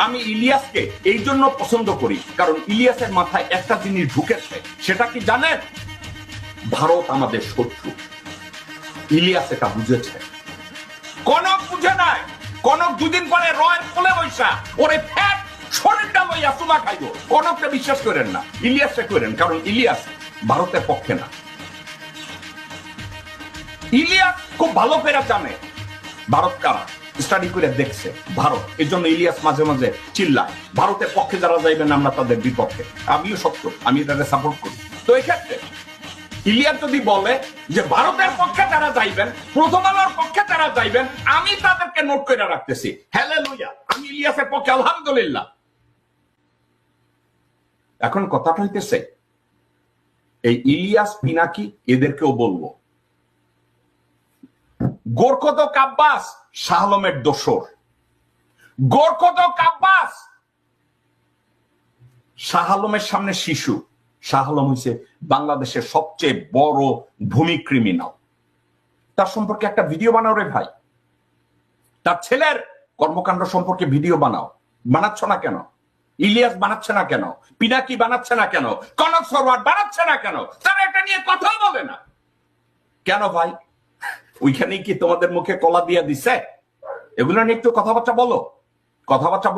আমি ইলিয়াসকে এই জন্য পছন্দ করি, কারণ ইলিয়াসের মাথায় একটা জিনিস ঢুকেছে, সেটা কি জানেন? ভারত আমাদের শত্রু। ইলিয়াস এটা বুঝেছে। কনক বুঝে নাই। কনক দুদিন পরে রয়ের কোলে বৈশা ওরে ফ্যাট শরীরটা লইয়া চুমা খাইব। কনককে বিশ্বাস করেন না, ইলিয়াসকে করেন, কারণ ইলিয়াস ভারতের পক্ষে না। ইলিয়াস খুব ভালো করে জানে ভারত কারা, স্টাডি করে দেখছে ভারত। এই জন্য ইলিয়াস মাঝে মাঝে চিল্লায় ভারতের পক্ষে যারা যাইবেন আমরা তাদের বিপক্ষে। আমিও সত্য, আমি তাদের সাপোর্ট করি। তো এক্ষেত্রে ইলিয়াস যদি বলে যে ভারতের পক্ষে যারা যাইবেন, প্রথম আলোর পক্ষে যারা যাইবেন, আমি তাদেরকে নোট করে রাখতেছি, হালেলুয়া, আমি ইলিয়াসের পক্ষে, আলহামদুলিল্লাহ। এখন কথাটা হইতেছে এই ইলিয়াস পিনাকি এদেরকেও বলবো, গোরখদক আব্বাস শাহ আলমের দোসর। গোরখদক আব্বাস শাহ আলমের সামনে শিশু। শাহ আলম হয়েছে বাংলাদেশের সবচেয়ে বড় ভূমি ক্রিমিনাল। তার সম্পর্কে একটা ভিডিও বানাও রে ভাই। তার ছেলের কর্মকাণ্ড সম্পর্কে ভিডিও বানাও। বানাচ্ছ না কেন? ইলিয়াস বানাচ্ছে না কেন? পিনাকি বানাচ্ছে না কেন? কনক সরওয়ার বানাচ্ছে না কেন? তারা এটা নিয়ে কথা বলে না কেন ভাই? ওইখানে কি তোমাদের মুখে কলা দিয়ে দিছে? এগুলো নিয়ে একটু কথাবার্তা বলো, কথাবার্তা